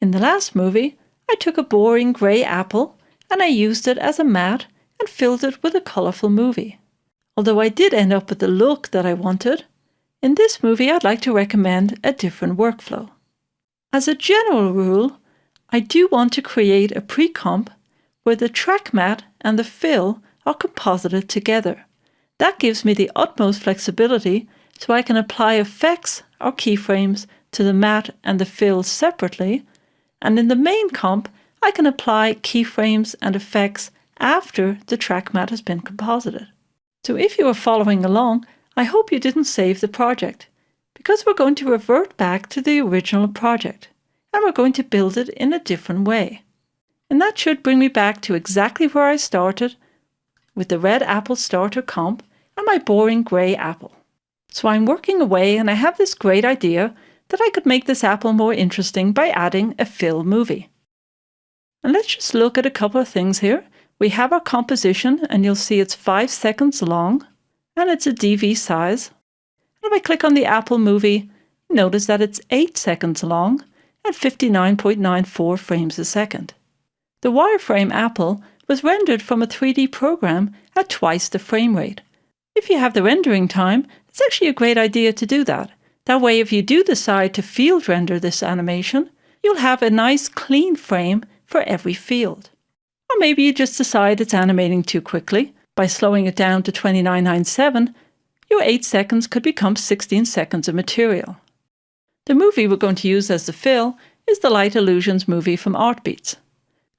In the last movie, I took a boring grey apple and I used it as a mat and filled it with a colourful movie. Although I did end up with the look that I wanted, in this movie I'd like to recommend a different workflow. As a general rule, I do want to create a pre-comp where the track mat and the fill are composited together. That gives me the utmost flexibility so I can apply effects or keyframes to the mat and the fill separately, and in the main comp I can apply keyframes and effects after the track mat has been composited. So if you are following along, I hope you didn't save the project, because we're going to revert back to the original project, and we're going to build it in a different way. And that should bring me back to exactly where I started, with the red apple starter comp and my boring grey apple. So I'm working away and I have this great idea that I could make this apple more interesting by adding a fill movie. And let's just look at a couple of things here. We have our composition and you'll see it's 5 seconds long and it's a DV size. And if I click on the apple movie, notice that it's 8 seconds long and 59.94 frames a second. The wireframe apple was rendered from a 3D program at twice the frame rate. If you have the rendering time, it's actually a great idea to do that. That way, if you do decide to field render this animation, you'll have a nice clean frame for every field. Or maybe you just decide it's animating too quickly. By slowing it down to 2997, your 8 seconds could become 16 seconds of material. The movie we're going to use as the fill is the Light Illusions movie from Artbeats.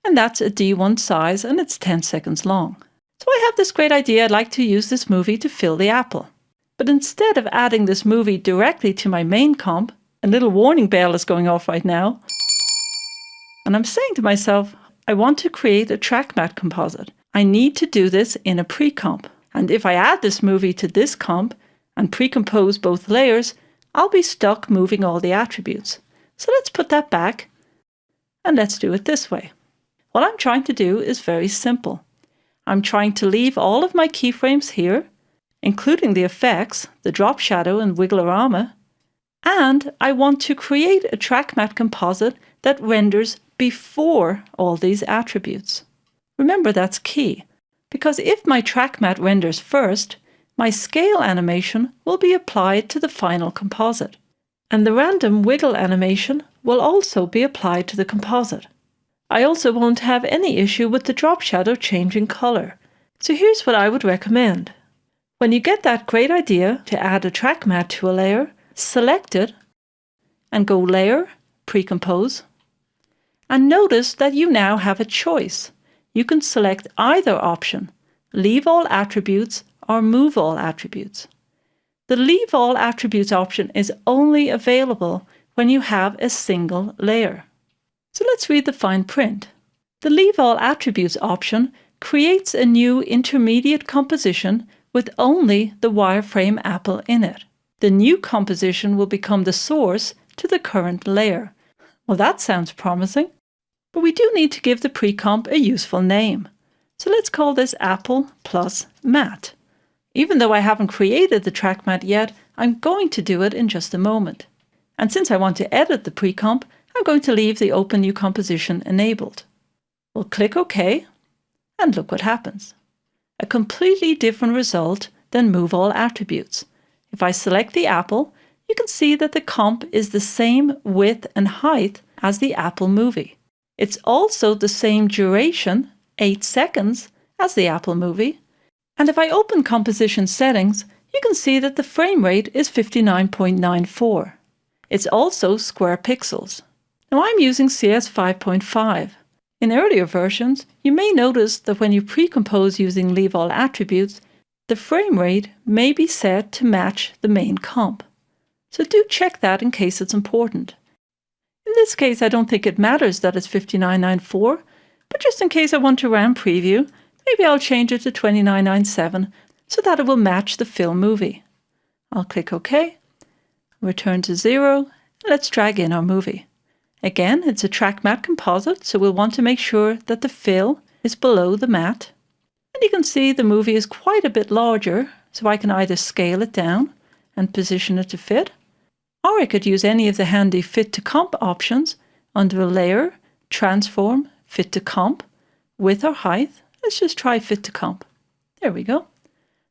And that's a D1 size and it's 10 seconds long. So I have this great idea. I'd like to use this movie to fill the apple. But instead of adding this movie directly to my main comp, a little warning bell is going off right now. And I'm saying to myself, I want to create a track mat composite. I need to do this in a pre-comp. And if I add this movie to this comp and pre-compose both layers, I'll be stuck moving all the attributes. So let's put that back and let's do it this way. What I'm trying to do is very simple. I'm trying to leave all of my keyframes here, including the effects, the drop shadow and wigglerama, and I want to create a track mat composite that renders before all these attributes. Remember, that's key, because if my track mat renders first, my scale animation will be applied to the final composite, and the random wiggle animation will also be applied to the composite. I also won't have any issue with the drop shadow changing color. So here's what I would recommend. When you get that great idea to add a track mat to a layer, select it and go Layer, Precompose. And notice that you now have a choice. You can select either option, Leave All Attributes or Move All Attributes. The Leave All Attributes option is only available when you have a single layer. So let's read the fine print. The Leave All Attributes option creates a new intermediate composition with only the wireframe apple in it. The new composition will become the source to the current layer. Well, that sounds promising. But we do need to give the pre-comp a useful name. So let's call this Apple plus Mat. Even though I haven't created the track mat yet, I'm going to do it in just a moment. And since I want to edit the pre-comp, I'm going to leave the Open New Composition enabled. We'll click OK, and look what happens. A completely different result than Move All Attributes. If I select the apple, you can see that the comp is the same width and height as the Apple movie. It's also the same duration, 8 seconds, as the Apple movie. And if I open composition settings, you can see that the frame rate is 59.94. It's also square pixels. Now I'm using CS 5.5. In earlier versions, you may notice that when you pre-compose using Leave All Attributes, the frame rate may be set to match the main comp. So do check that in case it's important. In this case, I don't think it matters that it's 59.94, but just in case I want to run preview, maybe I'll change it to 29.97 so that it will match the film movie. I'll click OK, return to 0, and let's drag in our movie. Again, it's a track mat composite, so we'll want to make sure that the fill is below the mat. And you can see the movie is quite a bit larger, so I can either scale it down and position it to fit, or I could use any of the handy Fit to Comp options under Layer, Transform, Fit to Comp, Width or Height. Let's just try Fit to Comp. There we go.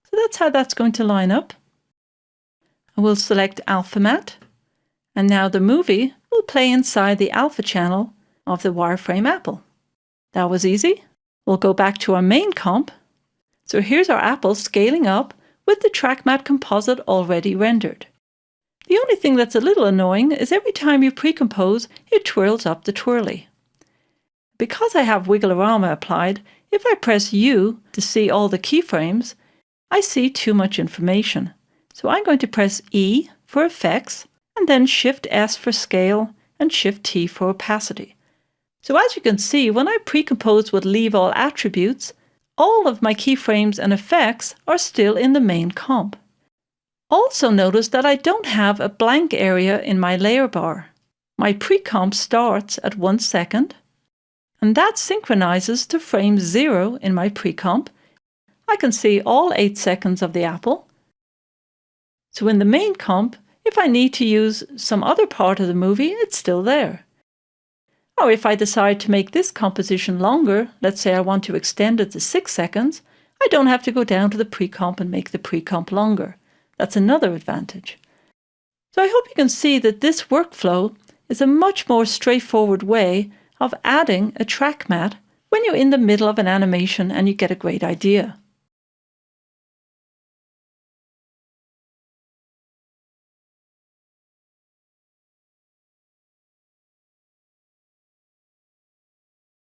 So that's how that's going to line up. And we'll select Alpha Matte. And now the movie will play inside the alpha channel of the wireframe apple. That was easy. We'll go back to our main comp. So here's our apple scaling up with the track matte composite already rendered. The only thing that's a little annoying is every time you pre-compose, it twirls up the twirly. Because I have Wiggle-O-Rama applied, if I press U to see all the keyframes, I see too much information. So I'm going to press E for effects, and then Shift S for scale, and Shift T for opacity. So as you can see, when I pre-compose with Leave All Attributes, all of my keyframes and effects are still in the main comp. Also notice that I don't have a blank area in my layer bar. My pre-comp starts at 1 second, and that synchronizes to frame 0 in my pre-comp. I can see all 8 seconds of the apple. So in the main comp, if I need to use some other part of the movie, it's still there. Or if I decide to make this composition longer, let's say I want to extend it to 6 seconds, I don't have to go down to the pre-comp and make the pre-comp longer. That's another advantage. So I hope you can see that this workflow is a much more straightforward way of adding a track matte when you're in the middle of an animation and you get a great idea.